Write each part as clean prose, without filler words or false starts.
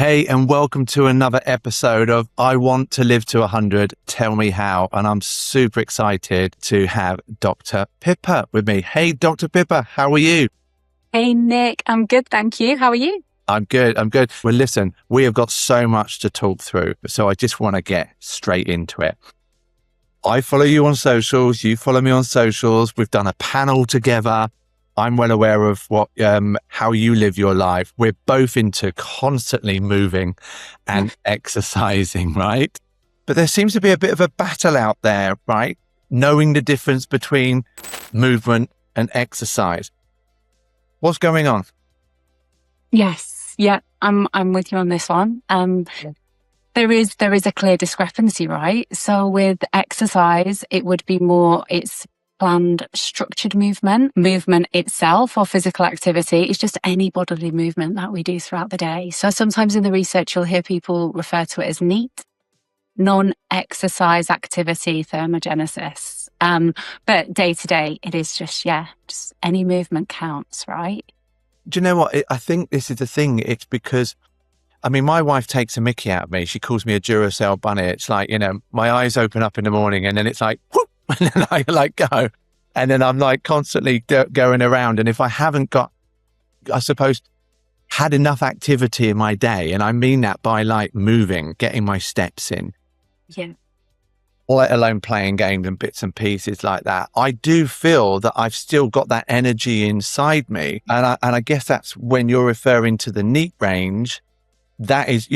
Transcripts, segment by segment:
Hey, and welcome to another episode of I Want to Live to 100, Tell Me How. And I'm super excited to have Dr. Pippa with me. Hey, Dr. Pippa, how are you? Hey, Nick. I'm good, thank you. How are you? I'm good. Well, listen, we have got so much to talk through, so I just want to get straight into it. I follow you on socials. You follow me on socials. We've done a panel together. I'm well aware of how you live your life. We're both into constantly moving and exercising, right? But there seems to be a bit of a battle out there, right? Knowing the difference between movement and exercise. What's going on? Yes. Yeah. I'm with you on this one. There is a clear discrepancy, right? So with exercise, it would be more, it's planned, structured movement itself or physical activity is just any bodily movement that we do throughout the day. So sometimes in the research, you'll hear people refer to it as NEAT, non-exercise activity thermogenesis. But day to day, it is just any movement counts, right? Do you know what? I think this is the thing. It's because, my wife takes a mickey out of me. She calls me a Duracell bunny. It's like, my eyes open up in the morning and then it's like, whoop, and then I go. And then I'm like constantly going around. And if I haven't got, I suppose, had enough activity in my day, and I mean that by like moving, getting my steps in. Yeah. Let alone playing games and bits and pieces like that, I do feel that I've still got that energy inside me. And I guess that's when you're referring to the NEAT range. That is,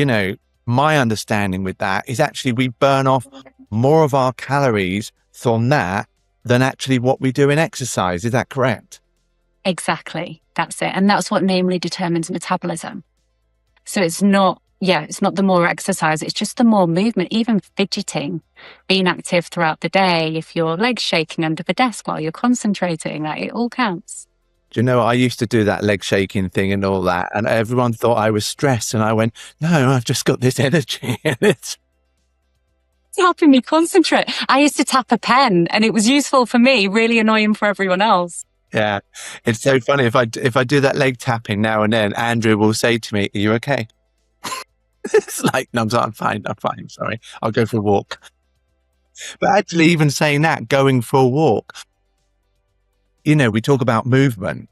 my understanding with that is actually we burn off more of our calories from that than actually what we do in exercise. Is that correct? Exactly. That's it. And that's what namely determines metabolism. So it's not the more exercise, it's just the more movement, even fidgeting, being active throughout the day. If your legs shaking under the desk while you're concentrating, it all counts. Do you know, I used to do that leg shaking thing and all that, and everyone thought I was stressed. And I went, no, I've just got this energy. And it's helping me concentrate. I used to tap a pen and it was useful for me, really annoying for everyone else. Yeah. It's so funny. If I do that leg tapping now and then, Andrew will say to me, are you okay? It's like, no, I'm fine. Sorry. I'll go for a walk. But actually even saying that, going for a walk, we talk about movement.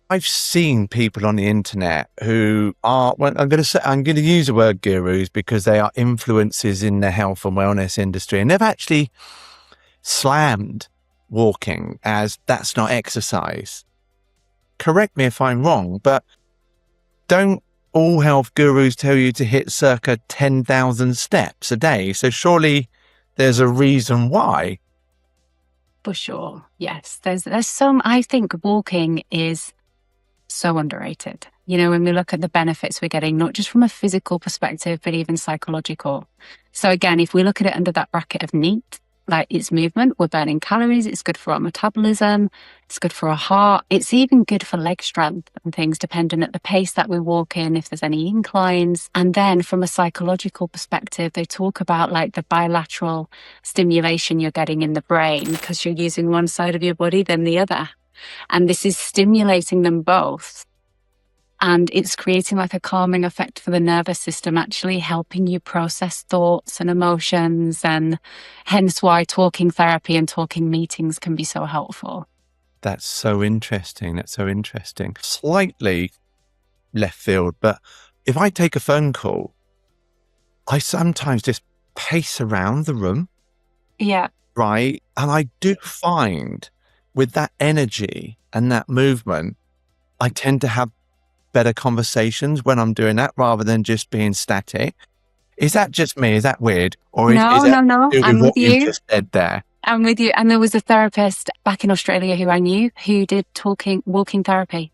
I've seen people on the internet who are, well, I'm going to use the word gurus because they are influences in the health and wellness industry. And they've actually slammed walking as that's not exercise. Correct me if I'm wrong, but don't all health gurus tell you to hit circa 10,000 steps a day? So surely there's a reason why. For sure. Yes. There's some, I think walking is so underrated. When we look at the benefits we're getting, not just from a physical perspective, but even psychological. So again, if we look at it under that bracket of NEAT, like it's movement, we're burning calories, it's good for our metabolism, it's good for our heart, it's even good for leg strength and things, depending at the pace that we walk in, if there's any inclines. And then from a psychological perspective, they talk about like the bilateral stimulation you're getting in the brain because you're using one side of your body then the other. And this is stimulating them both. And it's creating like a calming effect for the nervous system, actually helping you process thoughts and emotions. And hence why talking therapy and talking meetings can be so helpful. That's so interesting. Slightly left field, but if I take a phone call, I sometimes just pace around the room. Yeah. Right. And I do find with that energy and that movement, I tend to have better conversations when I'm doing that rather than just being static. Is that just me? Is that weird? Or no. I'm with you. You just said there? I'm with you. And there was a therapist back in Australia who I knew who did walking therapy.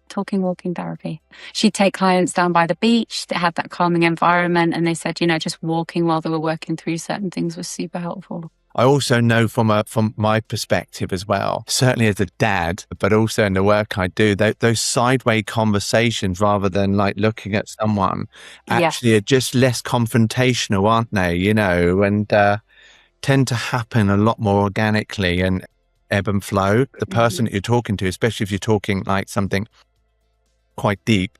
She'd take clients down by the beach that had that calming environment. And they said, just walking while they were working through certain things was super helpful. I also know from my perspective as well, certainly as a dad, but also in the work I do, those sideways conversations rather than like looking at someone actually are just less confrontational, aren't they? And tend to happen a lot more organically and ebb and flow. The person that you're talking to, especially if you're talking like something quite deep.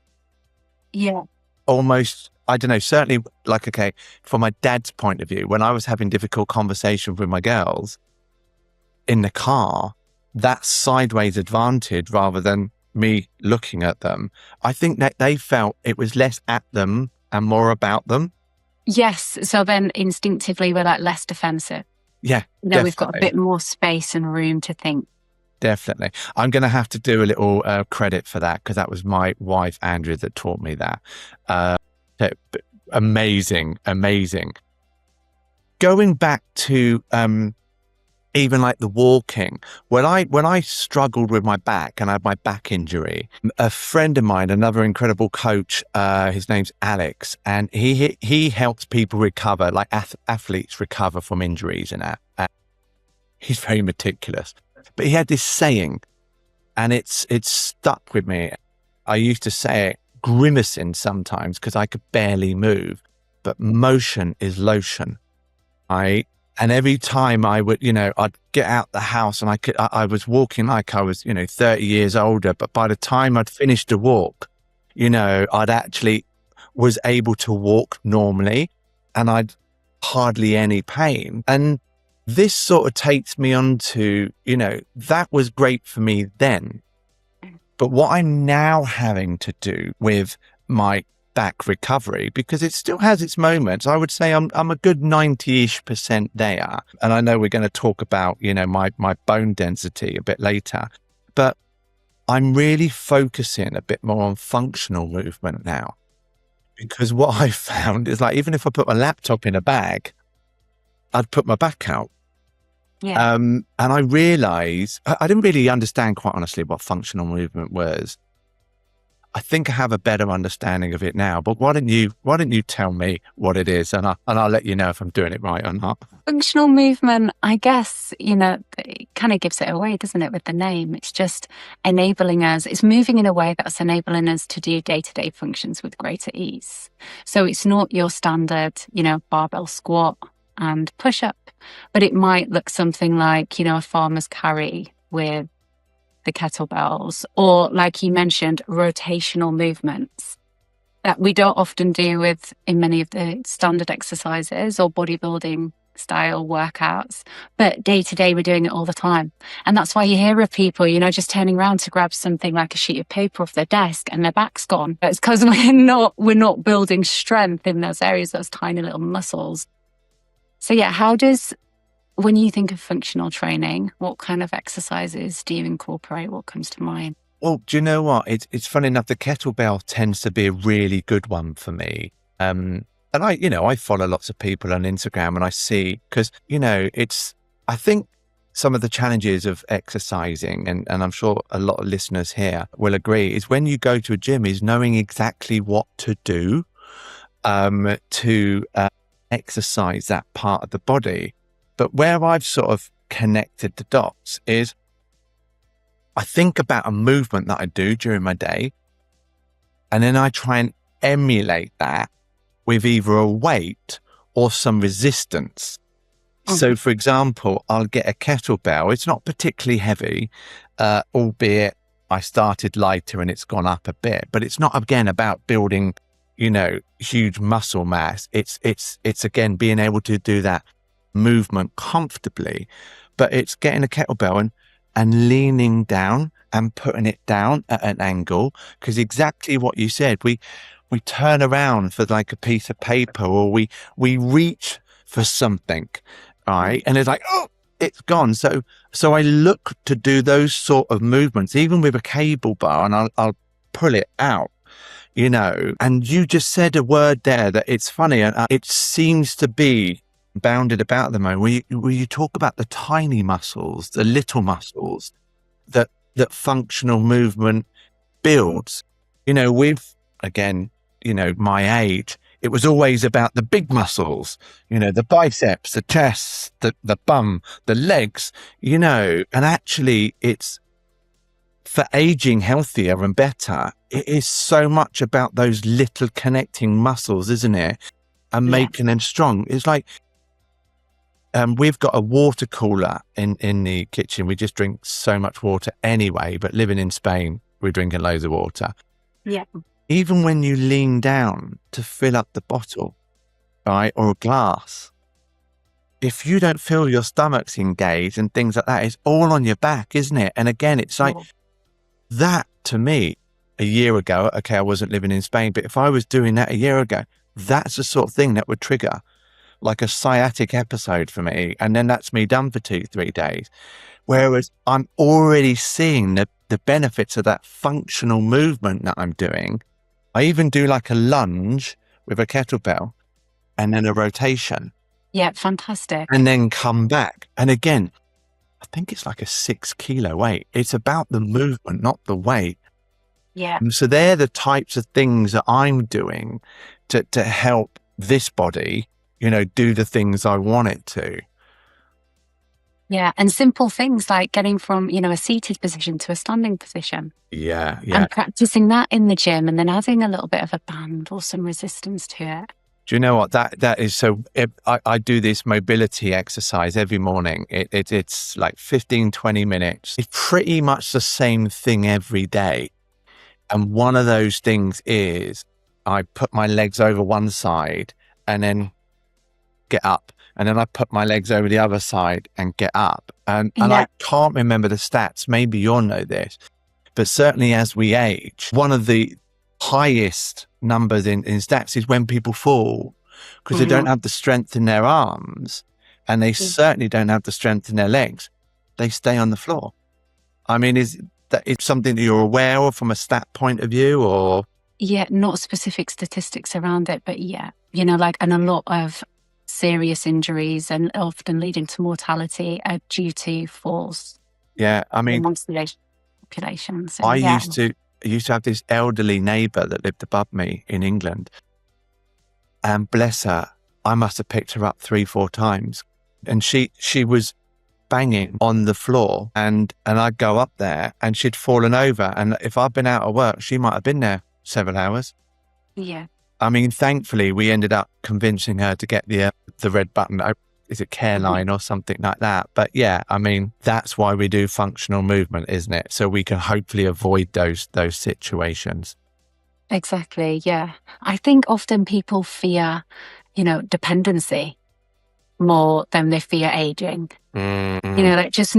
Yeah. almost, I don't know, certainly like, okay, from my dad's point of view, when I was having difficult conversations with my girls in the car, that sideways advantage rather than me looking at them, I think that they felt it was less at them and more about them. Yes. So then instinctively we're like less defensive. Yeah. We've got a bit more space and room to think. Definitely. I'm going to have to do a little credit for that, because that was my wife, Andrea, that taught me that. Amazing. Going back to even like the walking, when I struggled with my back and I had my back injury, a friend of mine, another incredible coach, his name's Alex, and he helps people recover, like athletes recover from injuries and that. And he's very meticulous, but he had this saying, and it's stuck with me. I used to say it, grimacing sometimes because I could barely move, but motion is lotion. And every time I would, I'd get out the house and I was walking like I was, 30 years older. But by the time I'd finished the walk, I'd actually was able to walk normally and I'd hardly any pain. And this sort of takes me on to, that was great for me then. But what I'm now having to do with my back recovery, because it still has its moments, I would say I'm a good 90-ish% there. And I know we're going to talk about, my bone density a bit later, but I'm really focusing a bit more on functional movement now, because what I found is, like, even if I put my laptop in a bag, I'd put my back out. Yeah. And I realized I didn't really understand, quite honestly, what functional movement was. I think I have a better understanding of it now, but why don't you tell me what it is, and I'll let you know if I'm doing it right or not. Functional movement, I guess, it kind of gives it away, doesn't it, with the name? It's just enabling us. It's moving in a way that's enabling us to do day-to-day functions with greater ease. So it's not your standard, barbell squat and push up, but it might look something like, a farmer's carry with the kettlebells, or, like you mentioned, rotational movements that we don't often do in many of the standard exercises or bodybuilding style workouts, but day to day we're doing it all the time. And that's why you hear of people, just turning around to grab something like a sheet of paper off their desk and their back's gone. It's because we're not building strength in those areas, those tiny little muscles. So yeah, when you think of functional training, what kind of exercises do you incorporate? What comes to mind? Well, do you know what? It's funny enough, the kettlebell tends to be a really good one for me. And I follow lots of people on Instagram, and I see, because, I think some of the challenges of exercising, and I'm sure a lot of listeners here will agree, is when you go to a gym is knowing exactly what to do to exercise that part of the body. But where I've sort of connected the dots is I think about a movement that I do during my day, and then I try and emulate that with either a weight or some resistance. Mm-hmm. So, for example, I'll get a kettlebell. It's not particularly heavy, albeit I started lighter and it's gone up a bit. But it's not, again, about building, huge muscle mass. It's again, being able to do that movement comfortably, but it's getting a kettlebell and leaning down and putting it down at an angle, because exactly what you said, we turn around for like a piece of paper, or we reach for something, right? And it's like, oh, it's gone. So I look to do those sort of movements, even with a cable bar, and I'll pull it out, and you just said a word there that it's funny, and it seems to be bounded about the moment where you talk about the tiny muscles, the little muscles that functional movement builds. With, again, my age, it was always about the big muscles, the biceps, the chest, the bum, the legs, and actually it's for aging healthier and better. It is so much about those little connecting muscles, isn't it? And making them strong. It's like, we've got a water cooler in the kitchen. We just drink so much water anyway, but living in Spain, we're drinking loads of water. Yeah. even when you lean down to fill up the bottle, right, or a glass, if you don't feel your stomach's engaged and things like that, it's all on your back, isn't it? And again, it's like that to me a year ago. Okay, I wasn't living in Spain, but if I was doing that a year ago, that's the sort of thing that would trigger like a sciatic episode for me. And then that's me done for 2-3 days. Whereas I'm already seeing the benefits of that functional movement that I'm doing. I even do like a lunge with a kettlebell and then a rotation. Yeah, fantastic. And then come back. And again, I think it's like a 6 kilo weight. It's about the movement, not the weight. Yeah. And so they're the types of things that I'm doing to help this body, you know, do the things I want it to. Yeah. And simple things like getting from, you know, a seated position to a standing position. Yeah. And practicing that in the gym and then adding a little bit of a band or some resistance to it. Do you know what that is? So I do this mobility exercise every morning. It's like 15-20 minutes. It's pretty much the same thing every day. And one of those things is I put my legs over one side and then get up. And then I put my legs over the other side and get up. And I can't remember the stats. Maybe you'll know this. But certainly as we age, one of the highest numbers in stats is when people fall because they don't have the strength in their arms and they certainly don't have the strength in their legs. They stay on the floor. I mean, is that it's something that you're aware of from a stat point of view or? Yeah, not specific statistics around it, but yeah, you know, like, and a lot of serious injuries and often leading to mortality are due to falls. Yeah, I mean, amongst the population. So, I used to have this elderly neighbour that lived above me in England. And bless her, I must have picked her up 3-4 times. And she was banging on the floor and I'd go up there and she'd fallen over. And if I'd been out of work, she might have been there several hours. Yeah. I mean, thankfully, we ended up convincing her to get the red button. Is it Careline or something like that? But yeah, I mean, that's why we do functional movement, isn't it? So we can hopefully avoid those situations. Exactly. Yeah. I think often people fear, you know, dependency more than they fear aging. Mm-hmm. You know, like just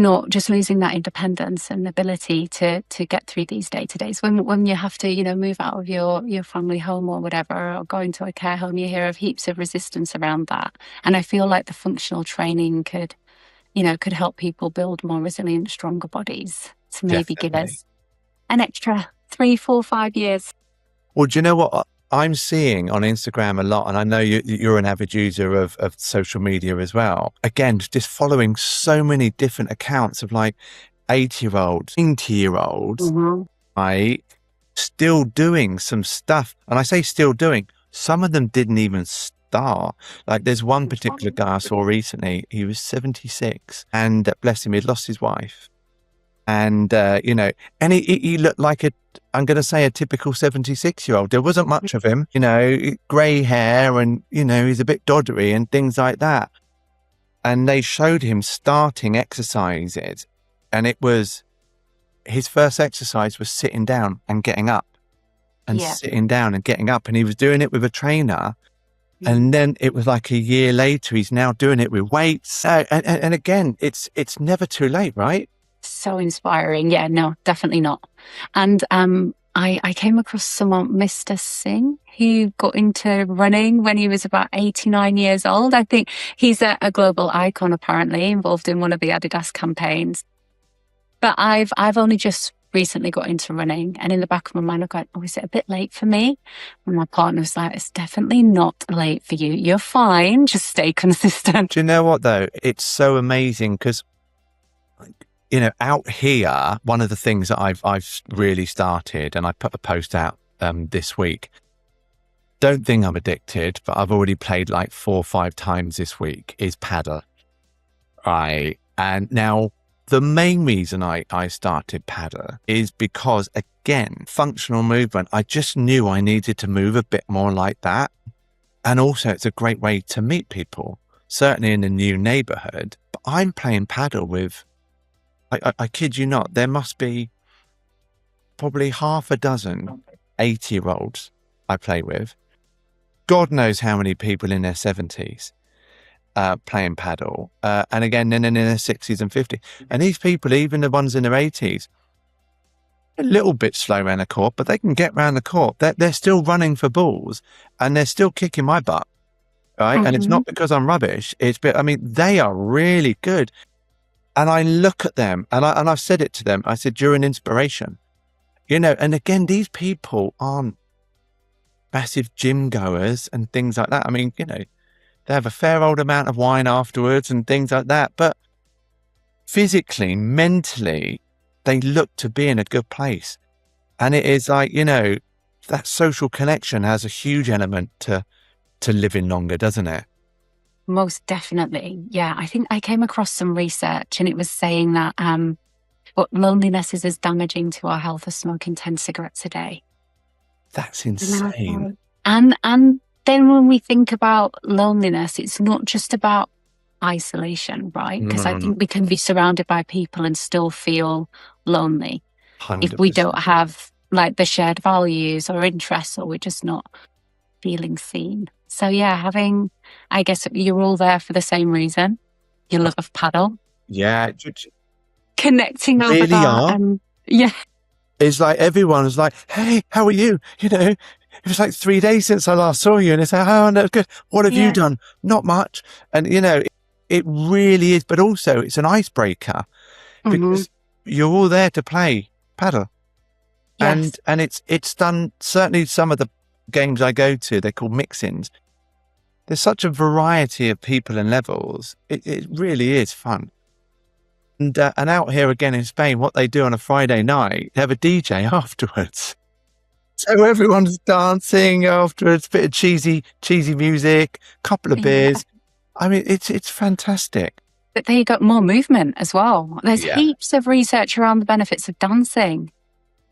losing that independence and ability to get through these day-to-days. When you have to, you know, move out of your family home or whatever, or go into a care home, you hear of heaps of resistance around that. And I feel like the functional training could help people build more resilient, stronger bodies to maybe give us an extra 3, 4, 5 years. Well, do you know what I'm seeing on Instagram a lot? And I know you're an avid user of social media as well. Again, just following so many different accounts of like 80-year-olds, 90-year-olds, right? Still doing some stuff. And I say still doing, some of them didn't even start. Like there's one particular guy I saw recently, he was 76 and bless him, he'd lost his wife. And, you know, and he looked like I'm going to say a typical 76-year-old. There wasn't much of him, you know, grey hair and, you know, he's a bit doddery and things like that. And they showed him starting exercises. And it was, his first exercise was sitting down and getting up and sitting down and getting up. And he was doing it with a trainer. And then it was like a year later, he's now doing it with weights. And again, it's never too late, right? So inspiring. Yeah, no, definitely not. And I came across someone, Mr. Singh, who got into running when he was about 89 years old. I think he's a global icon, apparently, involved in one of the Adidas campaigns. But I've only just recently got into running, and in the back of my mind, I go, oh, is it a bit late for me? And my partner was like, it's definitely not late for you. You're fine. Just stay consistent. Do you know what, though? It's so amazing because, you know, out here, one of the things that I've really started, and I put a post out this week. Don't think I'm addicted, but I've already played like 4 or 5 times this week, is paddle. Right. And now the main reason I started paddle is because, again, functional movement, I just knew I needed to move a bit more like that. And also it's a great way to meet people, certainly in a new neighborhood. But I'm playing paddle with, I kid you not, there must be probably half a dozen 80-year-olds I play with. God knows how many people in their 70s playing paddle. And again, then in their 60s and 50s. And these people, even the ones in their 80s, a little bit slow around the court, but they can get around the court. They're still running for balls and they're still kicking my butt. Right. And it's not because I'm rubbish. They are really good. And I look at them and I've said it to them. I said, you're an inspiration, and again, these people aren't massive gym goers and things like that. They have a fair old amount of wine afterwards and things like that. But physically, mentally, they look to be in a good place. And it is like, that social connection has a huge element to living longer, doesn't it? Most definitely. Yeah. I think I came across some research and it was saying that loneliness is as damaging to our health as smoking 10 cigarettes a day. That's insane. And then when we think about loneliness, it's not just about isolation, right? Because I think we can be surrounded by people and still feel lonely 100%. if we don't have like the shared values or interests, or we're just not feeling seen. So yeah, I guess you're all there for the same reason, your love of paddle. Yeah. Connecting over really that. Are. And yeah. It's like everyone's like, hey, how are you? It was like 3 days since I last saw you. And it's like, oh, no, good. What have you done? Not much. And, it really is. But also it's an icebreaker because you're all there to play paddle. Yes. And it's done, certainly some of the games I go to, they're called mix-ins. There's such a variety of people and levels. It really is fun. And out here again in Spain, what they do on a Friday night, they have a DJ afterwards. So everyone's dancing afterwards, bit of cheesy music, couple of beers. It's fantastic. But there you got more movement as well. There's heaps of research around the benefits of dancing.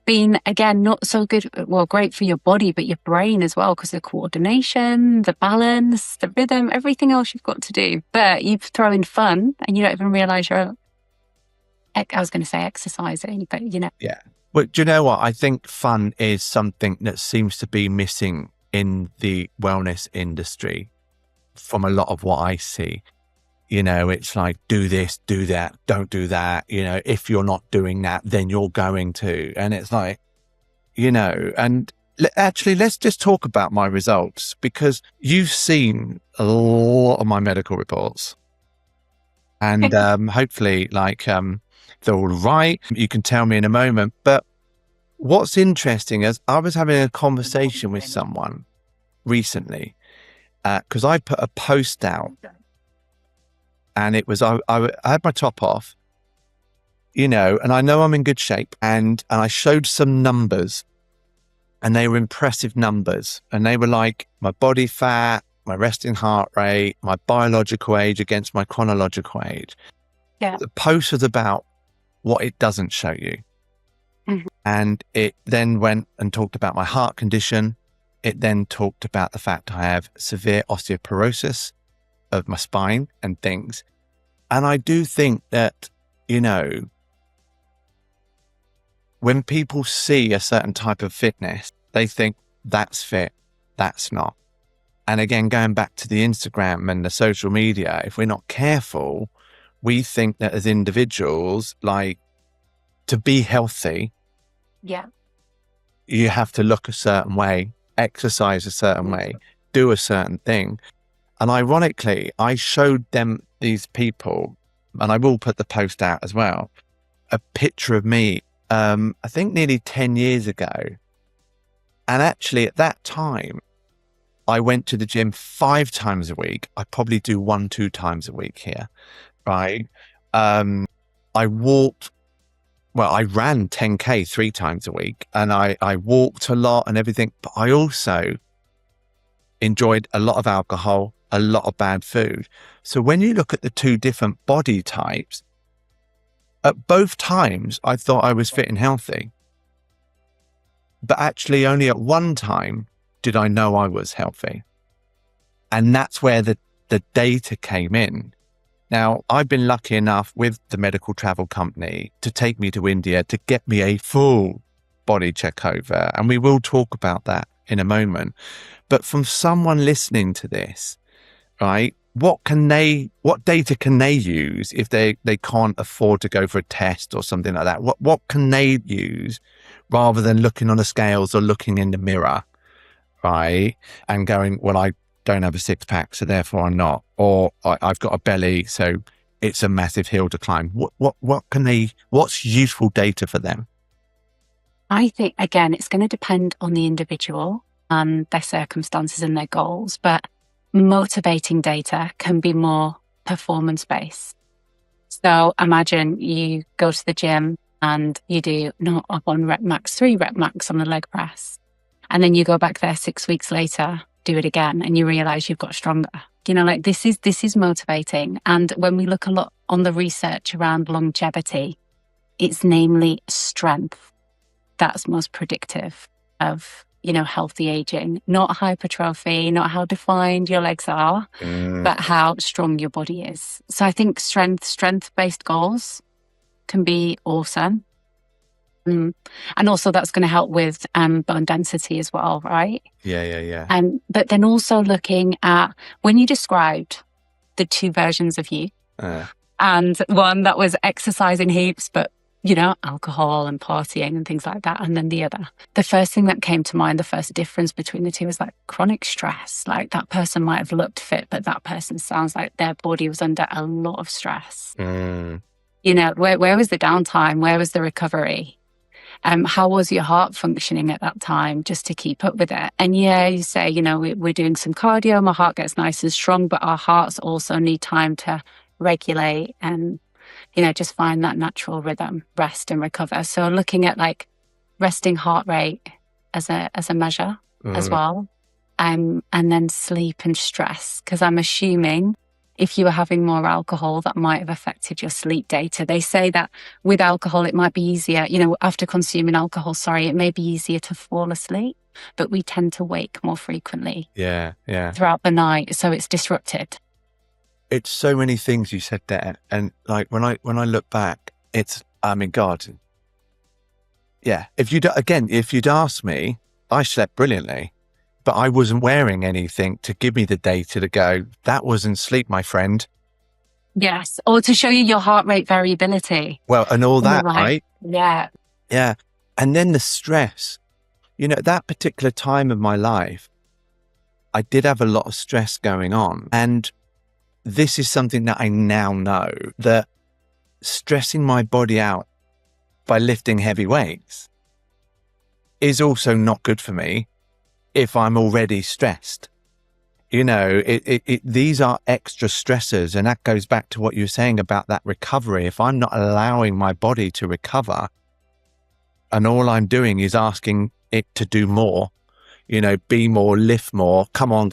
Being, again, not so good, great for your body, but your brain as well, because the coordination, the balance, the rhythm, everything else you've got to do. But you throw in fun and you don't even realize you're, I was going to say exercising, but Yeah. Well, do you know what? I think fun is something that seems to be missing in the wellness industry from a lot of what I see. It's like, do this, do that, don't do that. If you're not doing that, then you're going to. And it's like, and actually, let's just talk about my results, because you've seen a lot of my medical reports. And hopefully, they're all right. You can tell me in a moment. But what's interesting is I was having a conversation with someone recently because I put a post out. And it was, I had my top off, and I know I'm in good shape. And I showed some numbers, and they were impressive numbers. And they were like my body fat, my resting heart rate, my biological age against my chronological age. Yeah. The post was about what it doesn't show you. Mm-hmm. And it then went and talked about my heart condition. It then talked about the fact I have severe osteoporosis of my spine and things. And I do think that, when people see a certain type of fitness, they think that's fit, that's not. And again, going back to the Instagram and the social media, if we're not careful, we think that as individuals, like, to be healthy, you have to look a certain way, exercise a certain way, do a certain thing. And ironically, I showed them, these people, and I will put the post out as well, a picture of me, I think nearly 10 years ago. And actually at that time, I went to the gym 5 times a week. I probably do 1-2 times a week here, right? I walked, I ran 10K 3 times a week, and I walked a lot and everything, but I also enjoyed a lot of alcohol, a lot of bad food. So when you look at the 2 different body types, at both times, I thought I was fit and healthy. But actually only at one time did I know I was healthy. And that's where the data came in. Now, I've been lucky enough with the medical travel company to take me to India to get me a full body check over, and we will talk about that in a moment. But from someone listening to this, right, what data can they use if they can't afford to go for a test or something like that? What can they use rather than looking on the scales or looking in the mirror, right, and going, well, I don't have a six pack, so therefore I'm not, or I've got a belly, so it's a massive hill to climb. What's useful data for them? I think, again, it's going to depend on the individual and their circumstances and their goals, but motivating data can be more performance-based. So imagine you go to the gym and you do not 1 rep max, 3 rep max on the leg press. And then you go back there 6 weeks later, do it again, and you realize you've got stronger. Like this is motivating. And when we look a lot on the research around longevity, it's namely strength that's most predictive of, healthy aging, not hypertrophy, not how defined your legs are, but how strong your body is. So I think strength-based goals can be awesome. And also that's going to help with bone density as well, right? Yeah. But then also looking at when you described the 2 versions of you, and one that was exercising heaps, but alcohol and partying and things like that. And then the other. The first thing that came to mind, the first difference between the two is like chronic stress. Like that person might have looked fit, but that person sounds like their body was under a lot of stress. Where was the downtime? Where was the recovery? How was your heart functioning at that time just to keep up with it? And yeah, you say, we're doing some cardio, my heart gets nice and strong, but our hearts also need time to regulate and just find that natural rhythm, rest and recover. So looking at like resting heart rate as a measure as well. And then sleep and stress, because I'm assuming if you were having more alcohol, that might have affected your sleep data. They say that with alcohol, it might be easier, after consuming alcohol, it may be easier to fall asleep, but we tend to wake more frequently throughout the night. So it's disrupted. It's so many things you said there. And like when I look back, God. Yeah. If you'd asked me, I slept brilliantly, but I wasn't wearing anything to give me the data to go, that wasn't sleep, my friend. Yes. Or to show you your heart rate variability. Well, and all that, right? Yeah. Yeah. And then the stress, that particular time of my life, I did have a lot of stress going on. And this is something that I now know, that stressing my body out by lifting heavy weights is also not good for me if I'm already stressed. These are extra stressors, and that goes back to what you were saying about that recovery. If I'm not allowing my body to recover and all I'm doing is asking it to do more, be more, lift more, come on.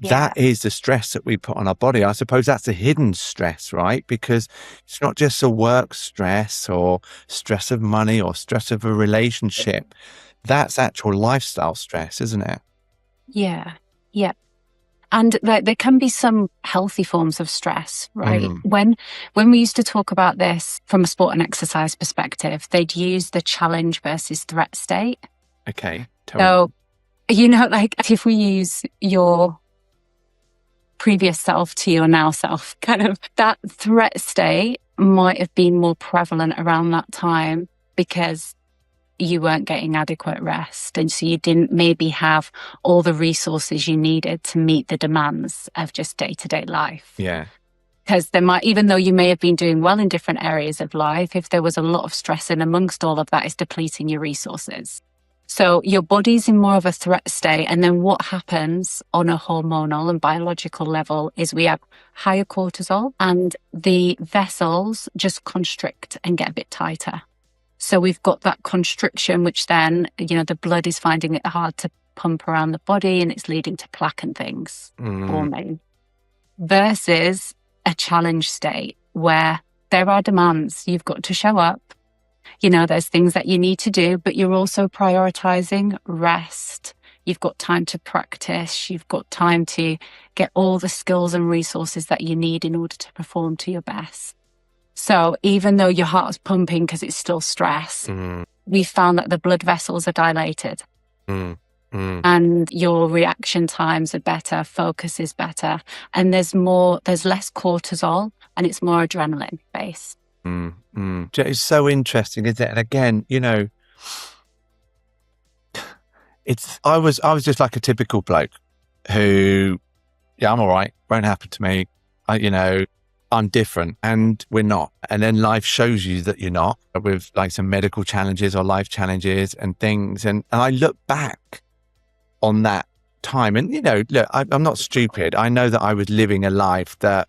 Yeah. That is the stress that we put on our body. I suppose that's a hidden stress, right? Because it's not just a work stress or stress of money or stress of a relationship. That's actual lifestyle stress, isn't it? Yeah. And like there can be some healthy forms of stress, right? When we used to talk about this from a sport and exercise perspective, they'd use the challenge versus threat state. Okay. So, like if we use your previous self to your now self, kind of that threat state might have been more prevalent around that time because you weren't getting adequate rest. And so you didn't maybe have all the resources you needed to meet the demands of just day-to-day life. Yeah. Because there might, even though you may have been doing well in different areas of life, if there was a lot of stress in amongst all of that, it's depleting your resources. So your body's in more of a threat state. And then what happens on a hormonal and biological level is we have higher cortisol and the vessels just constrict and get a bit tighter. So we've got that constriction, which then, the blood is finding it hard to pump around the body and it's leading to plaque and things forming. Versus a challenge state where there are demands. You've got to show up. There's things that you need to do, but you're also prioritizing rest. You've got time to practice. You've got time to get all the skills and resources that you need in order to perform to your best. So even though your heart's pumping because it's still stress, we found that the blood vessels are dilated. And your reaction times are better, focus is better, and there's less cortisol, and it's more adrenaline based. It's so interesting, isn't it? And again, I was just like a typical bloke who, I'm all right, won't happen to me. I'm different, and we're not. And then life shows you that you're not, with like some medical challenges or life challenges and things. And I look back on that time, and look, I'm not stupid. I know that I was living a life that,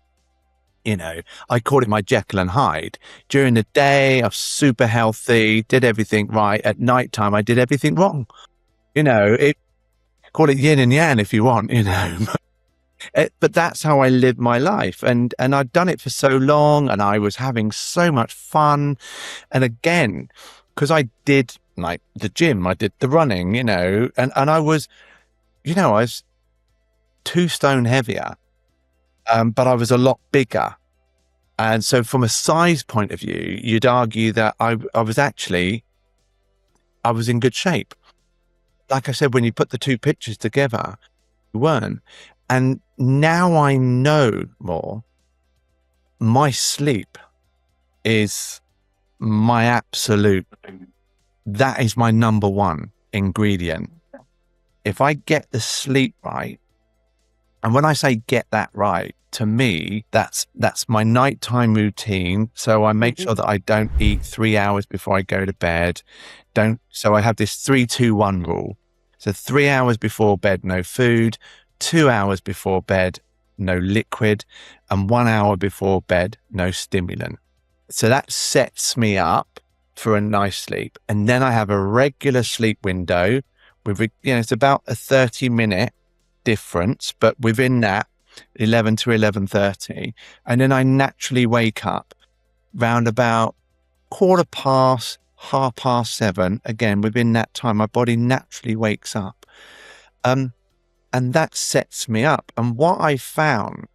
I call it my Jekyll and Hyde. During the day, I was super healthy, did everything right. At nighttime, I did everything wrong. Call it yin and yang if you want. But that's how I lived my life, and I'd done it for so long, and I was having so much fun. And again, because I did like the gym, I did the running, and I was, I was 2 stone heavier, but I was a lot bigger. And so from a size point of view, you'd argue that I was in good shape. Like I said, when you put the 2 pictures together, you weren't. And now I know more. My sleep is my absolute, that is my number one ingredient. If I get the sleep right, and when I say get that right, to me, that's my nighttime routine. So I make sure that I don't eat 3 hours before I go to bed. So I have this 3-2-1 rule. So 3 hours before bed, no food. 2 hours before bed, no liquid, and 1 hour before bed, no stimulant. So that sets me up for a nice sleep. And then I have a regular sleep window with, it's about a 30-minute difference, but within that, 11 to 11:30. And then I naturally wake up round about 7:15, 7:30. Again, within that time, my body naturally wakes up. And that sets me up. And what I found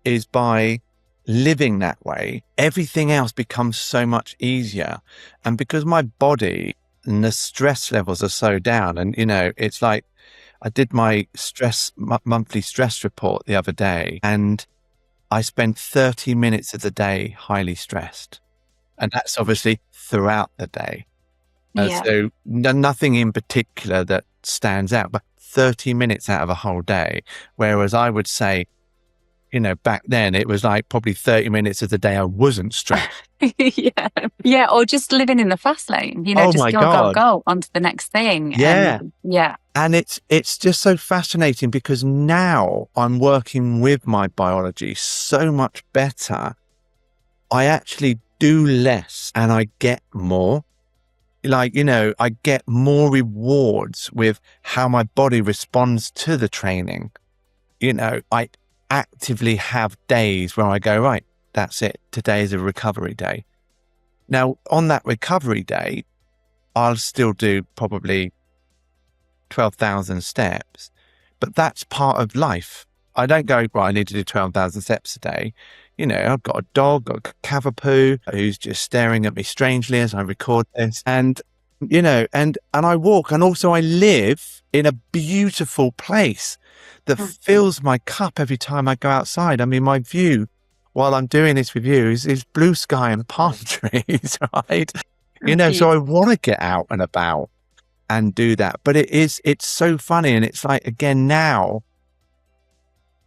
is by living that way, everything else becomes so much easier. And because my body and the stress levels are so down, and, it's like I did my monthly stress report the other day, and I spend 30 minutes of the day highly stressed. And that's obviously throughout the day. So nothing in particular that stands out, but 30 minutes out of a whole day. Whereas I would say, back then it was like probably 30 minutes of the day I wasn't stressed. Yeah. Or just living in the fast lane, just go on to the next thing. Yeah. And, And it's just so fascinating because now I'm working with my biology so much better. I actually do less and I get more. Like, I get more rewards with how my body responds to the training. I actively have days where I go, right, that's it. Today is a recovery day. Now, on that recovery day, I'll still do probably 12,000 steps, but that's part of life. I don't go, right, I need to do 12,000 steps a day. I've got a dog, a cavapoo who's just staring at me strangely as I record this. And, and I walk, and also I live in a beautiful place that fills my cup every time I go outside. I mean, my view while I'm doing this with you is blue sky and palm trees, right? So I want to get out and about and do that. But it's so funny. And it's like, again, now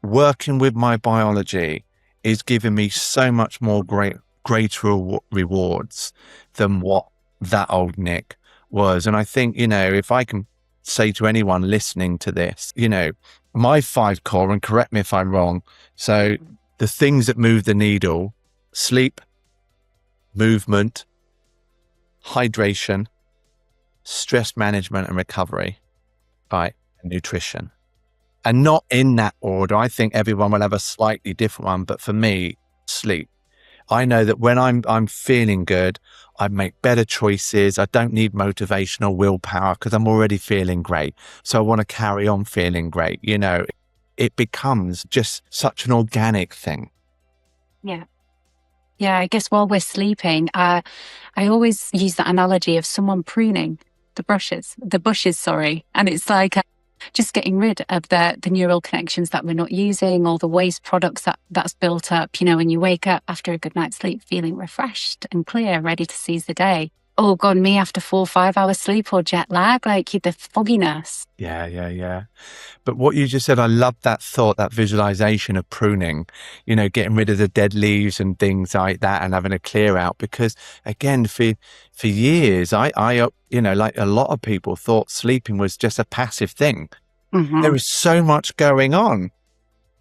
working with my biology is giving me so much more greater rewards than what that old Nick was. And I think, if I can say to anyone listening to this, my 5 core, and correct me if I'm wrong. So the things that move the needle: sleep, movement, hydration, stress management and recovery, right? And nutrition. And not in that order. I think everyone will have a slightly different one, but for me, sleep. I know that when I'm feeling good, I make better choices. I don't need motivational willpower because I'm already feeling great. So I want to carry on feeling great. It becomes just such an organic thing. Yeah. Yeah, I guess while we're sleeping, I always use that analogy of someone pruning the bushes, sorry. And it's like just getting rid of the neural connections that we're not using, all the waste products that's built up, when you wake up after a good night's sleep feeling refreshed and clear, ready to seize the day. Oh God, me after 4 or 5 hours sleep or jet lag, like the fogginess. Yeah. But what you just said, I love that thought, that visualization of pruning, getting rid of the dead leaves and things like that and having a clear out. Because again, for years, I like a lot of people thought sleeping was just a passive thing. Mm-hmm. There is so much going on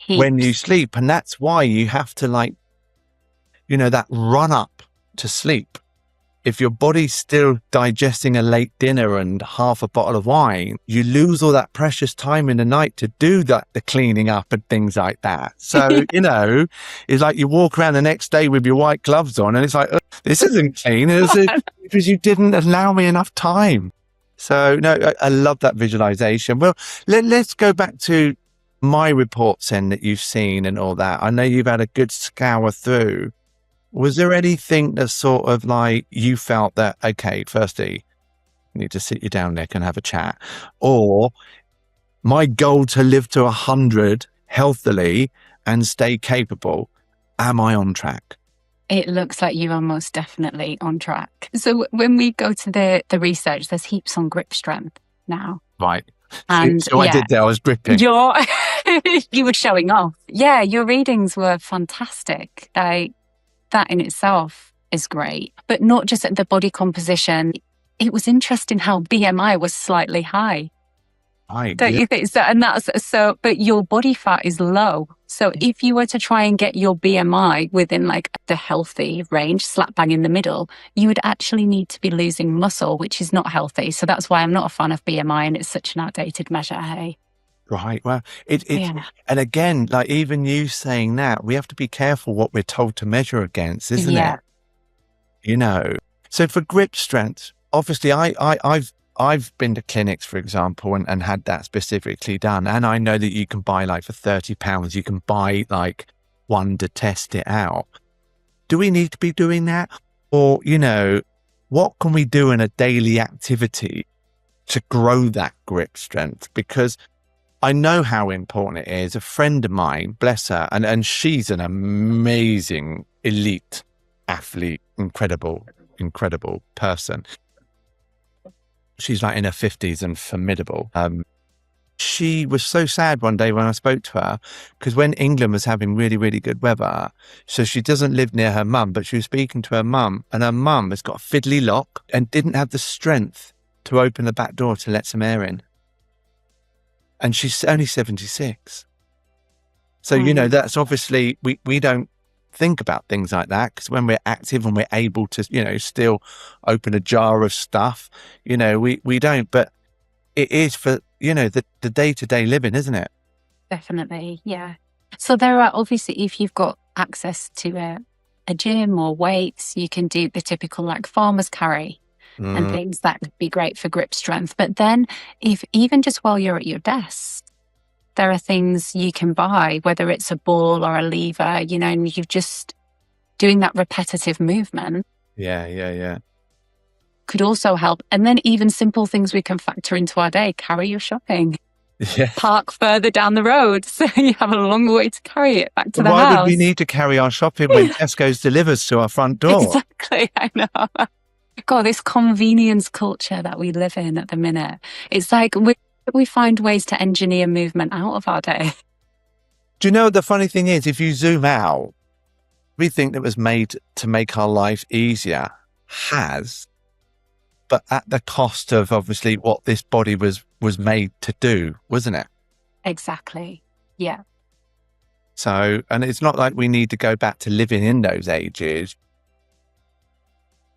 when you sleep. And that's why you have to that run up to sleep. If your body's still digesting a late dinner and half a bottle of wine, you lose all that precious time in the night to do the cleaning up and things like that. So, it's like you walk around the next day with your white gloves on and it's like, this isn't clean. It's because you didn't allow me enough time. So, no, I love that visualization. Well, let's go back to my reports then that you've seen and all that. I know you've had a good scour through. Was there anything that sort of like you felt that, okay, firstly, I need to sit you down, Nick, and have a chat, or my goal to live to 100 healthily and stay capable, am I on track? It looks like you are most definitely on track. So when we go to the research, there's heaps on grip strength now. Right. And so I did that. I was gripping. You were showing off. Yeah, your readings were fantastic. That in itself is great, but not just at the body composition. It was interesting how BMI was slightly high. Don't you think so? And that's so, but your body fat is low. So if you were to try and get your BMI within like the healthy range, slap bang in the middle, you would actually need to be losing muscle, which is not healthy. So that's why I'm not a fan of BMI, and it's such an outdated measure. Hey. Right. Well, and again, like even you saying that, we have to be careful what we're told to measure against, isn't it? So for grip strength, obviously I've been to clinics, for example, and had that specifically done. And I know that you can buy like for £30, you can buy like one to test it out. Do we need to be doing that? Or, what can we do in a daily activity to grow that grip strength? Because I know how important it is. A friend of mine, bless her, and she's an amazing elite athlete, incredible person. She's like in her 50s and formidable. She was so sad one day when I spoke to her, because when England was having really, really good weather, so she doesn't live near her mum, but she was speaking to her mum, and her mum has got a fiddly lock and didn't have the strength to open the back door to let some air in. And she's only 76. So, that's obviously, we don't think about things like that, because when we're active and we're able to, still open a jar of stuff, we don't. But it is for, the day-to-day living, isn't it? Definitely, yeah. So there are obviously, if you've got access to a gym or weights, you can do the typical like farmer's carry. And things that could be great for grip strength. But then if even just while you're at your desk, there are things you can buy, whether it's a ball or a lever, and you're just doing that repetitive movement. Yeah. Could also help. And then even simple things we can factor into our day, carry your shopping. Yeah. Park further down the road so you have a longer way to carry it back to the house. Why would we need to carry our shopping when Tesco's delivers to our front door? Exactly, I know. God, this convenience culture that we live in at the minute. It's like we find ways to engineer movement out of our day. Do you know what the funny thing is? If you zoom out, everything that was made to make our life easier has, but at the cost of obviously what this body was made to do, wasn't it? Exactly. Yeah. So, and it's not like we need to go back to living in those ages.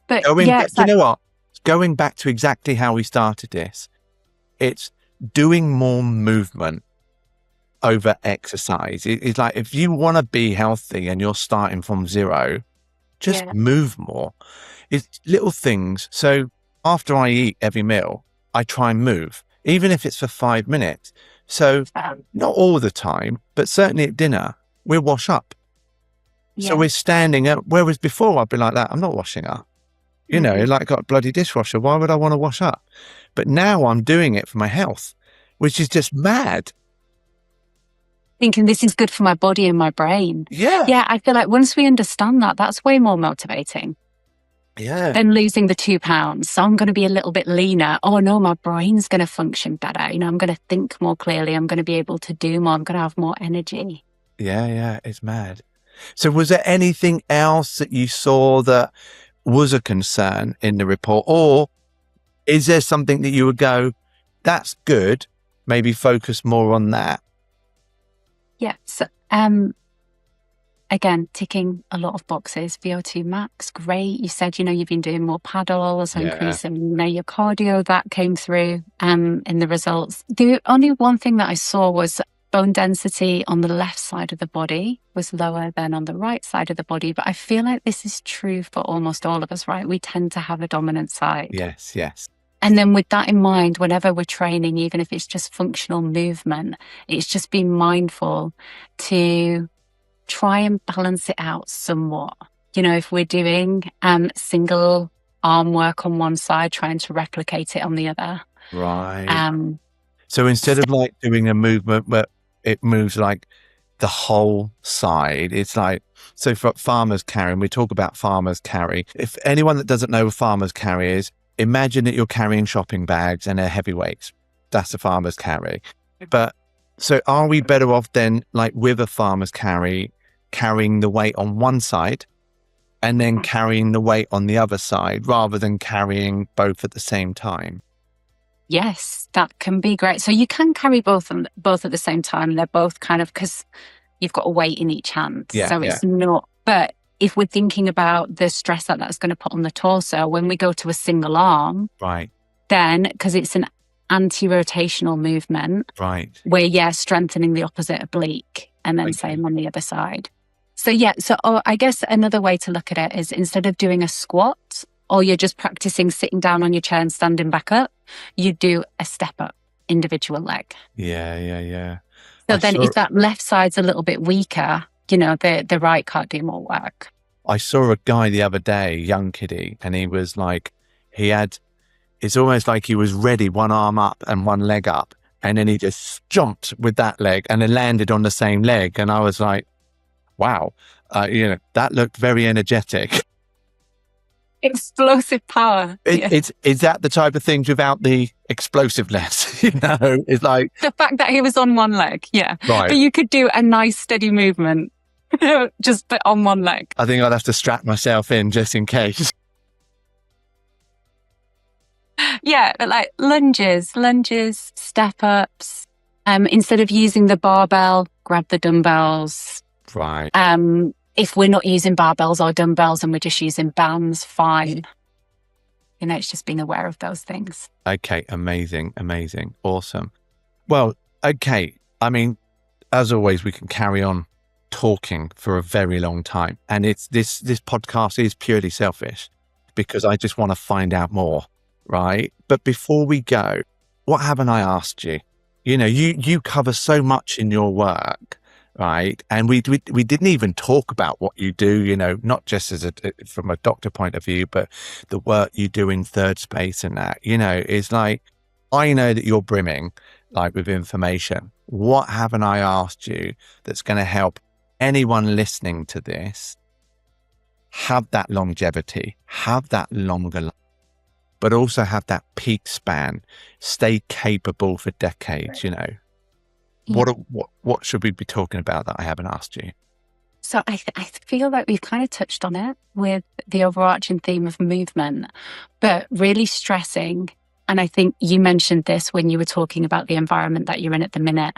But you know what? Going back to exactly how we started this, it's doing more movement over exercise. It's like, if you want to be healthy and you're starting from zero, just move more. It's little things. So after I eat every meal, I try and move, even if it's for 5 minutes. So not all the time, but certainly at dinner, we'll wash up. So we're standing up, whereas before I'd be like that, I'm not washing up. You know, like got a bloody dishwasher. Why would I want to wash up? But now I'm doing it for my health, which is just mad. Thinking this is good for my body and my brain. Yeah. Yeah, I feel like once we understand that, that's way more motivating. Yeah. Than losing the 2 pounds. So I'm going to be a little bit leaner. Oh no, my brain's going to function better. You know, I'm going to think more clearly. I'm going to be able to do more. I'm going to have more energy. Yeah, it's mad. So was there anything else that you saw that was a concern in the report? Or is there something that you would go, that's good, maybe focus more on that? Yeah. So, again, ticking a lot of boxes. VO2 max, great. You said, you know, you've been doing more paddles, increasing, you know, your cardio. That came through in the results. The only one thing that I saw was bone density on the left side of the body was lower than on the right side of the body. But I feel like this is true for almost all of us, right? We tend to have a dominant side. Yes. And then with that in mind, whenever we're training, even if it's just functional movement, it's just being mindful to try and balance it out somewhat. You know, if we're doing single arm work on one side, trying to replicate it on the other. Right. So instead of like doing a movement where it moves like the whole side, it's like, so for farmer's carry, and we talk about farmer's carry. If anyone that doesn't know what farmer's carry is, imagine that you're carrying shopping bags and they're heavyweights. That's a farmer's carry. But so are we better off then, like with a farmer's carry, carrying the weight on one side and then carrying the weight on the other side rather than carrying both at the same time? Yes, that can be great. So you can carry both at the same time. They're both kind of, because you've got a weight in each hand. So it's not, but if we're thinking about the stress that that's going to put on the torso, when we go to a single arm, right, then because it's an anti-rotational movement, right, we're strengthening the opposite oblique, and then same on the other side. So I guess another way to look at it is, instead of doing a squat, or you're just practicing sitting down on your chair and standing back up, you do a step up, individual leg. Yeah. So then if that left side's a little bit weaker, you know, the right can't do more work. I saw a guy the other day, young kiddie, and he was like, it's almost like he was ready, one arm up and one leg up. And then he just jumped with that leg and then landed on the same leg. And I was like, wow, you know, that looked very energetic. Explosive power. Is that the type of things without the explosiveness? You know, it's like the fact that he was on one leg. Yeah. Right. But you could do a nice steady movement just on one leg. I think I'd have to strap myself in just in case. Yeah, but like lunges, step ups. Instead of using the barbell, grab the dumbbells. Right. If we're not using barbells or dumbbells and we're just using bands, fine. You know, it's just being aware of those things. Okay, amazing. Awesome. Well, okay. I mean, as always, we can carry on talking for a very long time. And it's this podcast is purely selfish because I just want to find out more, right? But before we go, what haven't I asked you? You know, you cover so much in your work. Right. And we didn't even talk about what you do, you know, not just as from a doctor point of view, but the work you do in third space and that, you know, is like, I know that you're brimming like with information. What haven't I asked you that's going to help anyone listening to this have that longevity, have that longer life, but also have that peak span, stay capable for decades, you know? Yeah. What should we be talking about that I haven't asked you? So I feel like we've kind of touched on it with the overarching theme of movement, but really stressing, and I think you mentioned this when you were talking about the environment that you're in at the minute,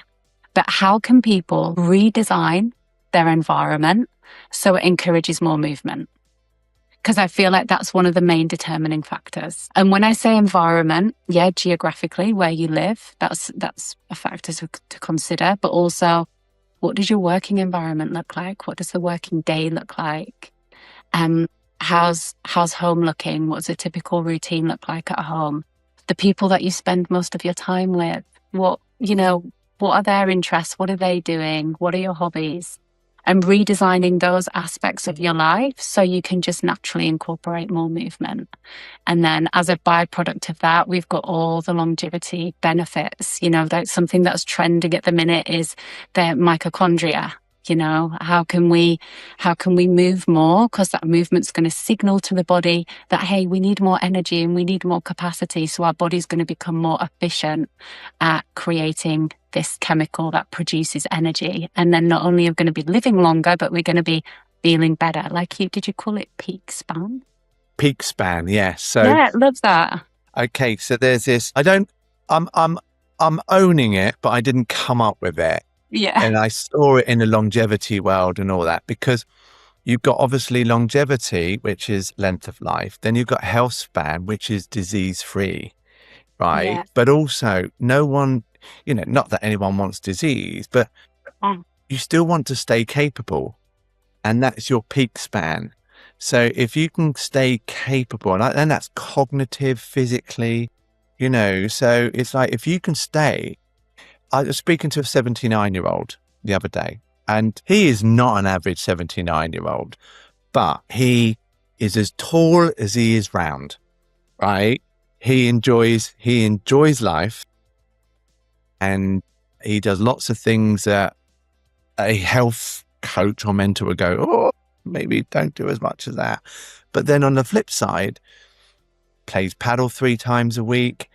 but how can people redesign their environment so it encourages more movement? Because I feel like that's one of the main determining factors. And when I say environment, geographically, where you live, that's a factor to consider. But also, what does your working environment look like? What does the working day look like? How's home looking? What's a typical routine look like at home? The people that you spend most of your time with, what are their interests? What are they doing? What are your hobbies? and redesigning those aspects of your life so you can just naturally incorporate more movement. And then as a byproduct of that, we've got all the longevity benefits. That's something that's trending at the minute is the mitochondria. How can we move more? Because that movement's going to signal to the body that, hey, we need more energy and we need more capacity. So our body's going to become more efficient at creating this chemical that produces energy. And then not only are we going to be living longer, but we're going to be feeling better. Did you call it peak span? Peak span, yes. So yeah, love that. Okay, so there's this. I'm owning it, but I didn't come up with it. Yeah. And I saw it in the longevity world and all that, because you've got obviously longevity, which is length of life. Then you've got health span, which is disease free, right? Yeah. But also no one, not that anyone wants disease, but you still want to stay capable. And that's your peak span. So if you can stay capable, and that's cognitive, physically, so it's like, if you can stay. I was speaking to a 79-year-old the other day, and he is not an average 79-year-old, but he is as tall as he is round, right? He enjoys life, and he does lots of things that a health coach or mentor would go, oh, maybe don't do as much as that. But then on the flip side, plays paddle 3 times a week,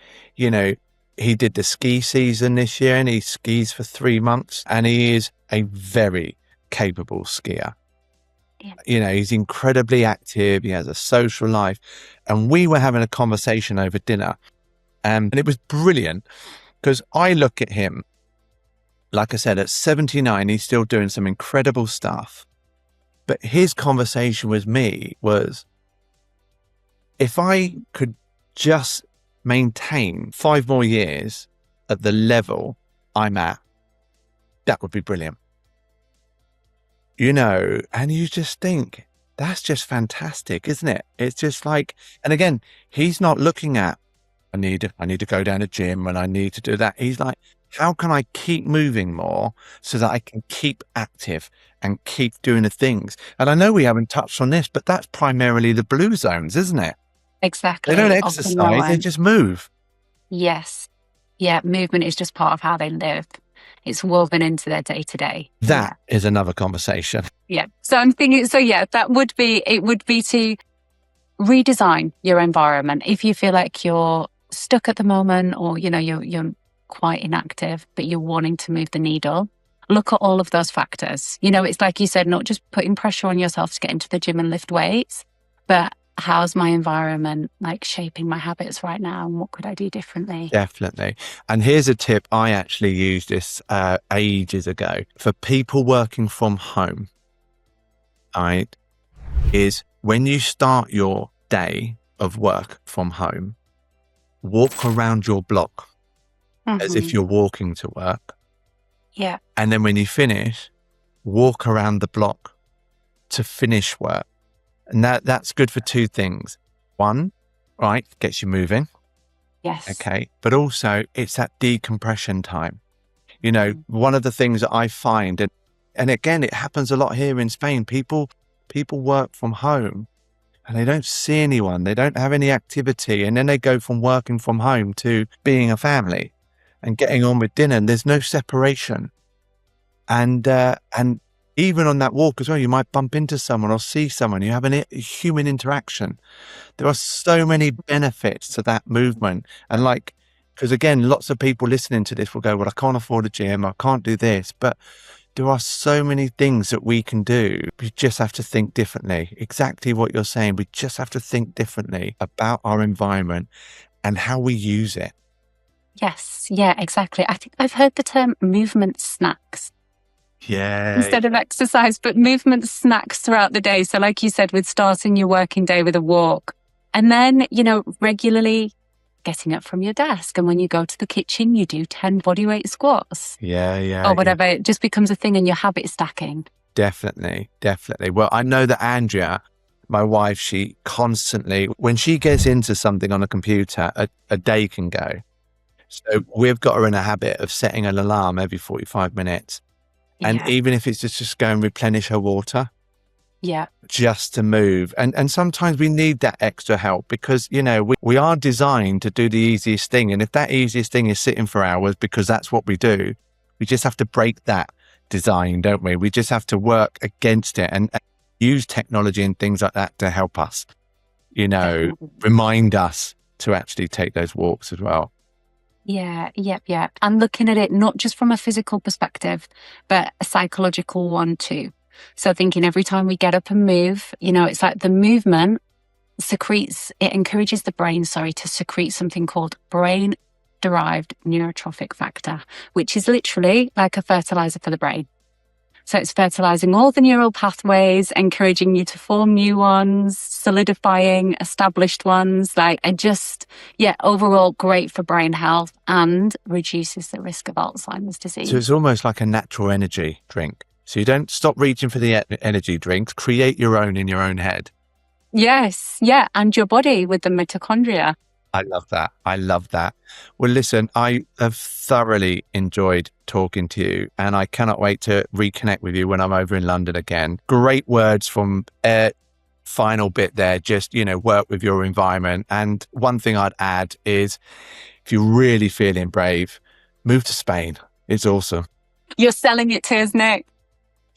He did the ski season this year and he skis for 3 months, and he is a very capable skier. Yeah. He's incredibly active. He has a social life. And we were having a conversation over dinner, and it was brilliant because I look at him, like I said, at 79, he's still doing some incredible stuff. But his conversation with me was, if I could just maintain 5 more years at the level I'm at, that would be brilliant. And you just think, that's just fantastic, isn't it? It's just like, and again, he's not looking at, I need to go down to gym and I need to do that. He's like, how can I keep moving more so that I can keep active and keep doing the things? And I know we haven't touched on this, but that's primarily the blue zones, isn't it? Exactly. They don't exercise, they just move. Yes. Yeah, movement is just part of how they live. It's woven into their day-to-day. That is another conversation. Yeah. So I'm thinking, it would be to redesign your environment. If you feel like you're stuck at the moment, or, you're quite inactive, but you're wanting to move the needle, look at all of those factors. It's like you said, not just putting pressure on yourself to get into the gym and lift weights, but how's my environment shaping my habits right now, and what could I do differently? Definitely. And here's a tip. I actually used this ages ago for people working from home, right? Is when you start your day of work from home, walk around your block as if you're walking to work. Yeah. And then when you finish, walk around the block to finish work. And that's good for 2 things. 1, right, gets you moving. Yes. Okay. But also it's that decompression time. One of the things that I find, and again, it happens a lot here in Spain, people work from home and they don't see anyone. They don't have any activity. And then they go from working from home to being a family and getting on with dinner. And there's no separation. And even on that walk as well, you might bump into someone or see someone. You have a human interaction. There are so many benefits to that movement. And because again, lots of people listening to this will go, well, I can't afford a gym. I can't do this. But there are so many things that we can do. We just have to think differently. Exactly what you're saying. We just have to think differently about our environment and how we use it. Yes. Yeah, exactly. I think I've heard the term movement snacks. Yeah. Instead of exercise, but movement snacks throughout the day. So like you said, with starting your working day with a walk, and then, regularly getting up from your desk. And when you go to the kitchen, you do 10 bodyweight squats. Yeah. Or whatever. It just becomes a thing and your habit stacking. Definitely. Well, I know that Andrea, my wife, she constantly, when she gets into something on a computer, a day can go. So we've got her in a habit of setting an alarm every 45 minutes. And Yeah. even if it's just go and replenish her water, Yeah. just to move. And sometimes we need that extra help because, you know, we are designed to do the easiest thing. And if that easiest thing is sitting for hours because that's what we do, we just have to break that design, don't we? We just have to work against it and use technology and things like that to help us, you know, Definitely. remind us to actually take those walks as well. Yeah, yep. And looking at it not just from a physical perspective, but a psychological one too. So thinking every time we get up and move, you know, it's like the movement it encourages the brain, to secrete something called brain-derived neurotrophic factor, which is literally like a fertilizer for the brain. So it's fertilizing all the neural pathways, encouraging you to form new ones, solidifying established ones, overall great for brain health and reduces the risk of Alzheimer's disease. So it's almost like a natural energy drink. So you don't stop reaching for the energy drinks, create your own in your own head. Yes, yeah, and your body with the mitochondria. I love that. I love that. Well, listen, I have thoroughly enjoyed talking to you and I cannot wait to reconnect with you when I'm over in London again. Great words from final bit there, just, you know, work with your environment. And one thing I'd add is if you're really feeling brave, move to Spain. It's awesome. You're selling it to us, Nick.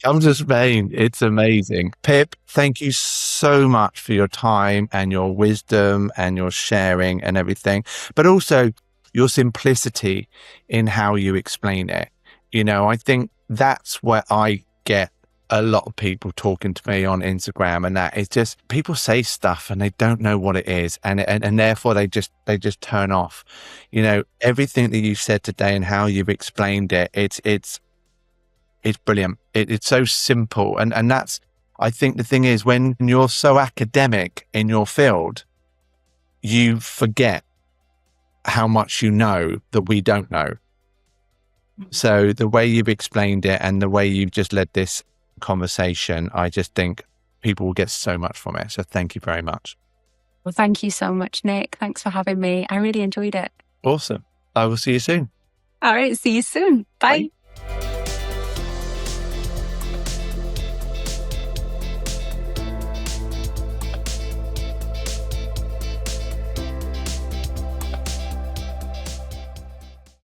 Come to Spain. It's amazing. Pip, thank you so much for your time and your wisdom and your sharing and everything, but also your simplicity in how you explain it. You know, I think that's where I get a lot of people talking to me on Instagram, and that is just people say stuff and they don't know what it is, and therefore they just turn off. You know, everything that you've said today and how you've explained it, it's brilliant. It's so simple. And that's, I think the thing is when you're so academic in your field, you forget how much you know that we don't know. So the way you've explained it and the way you've just led this conversation, I just think people will get so much from it. So thank you very much. Well, thank you so much, Nick. Thanks for having me. I really enjoyed it. Awesome. I will see you soon. All right. See you soon. Bye. Bye.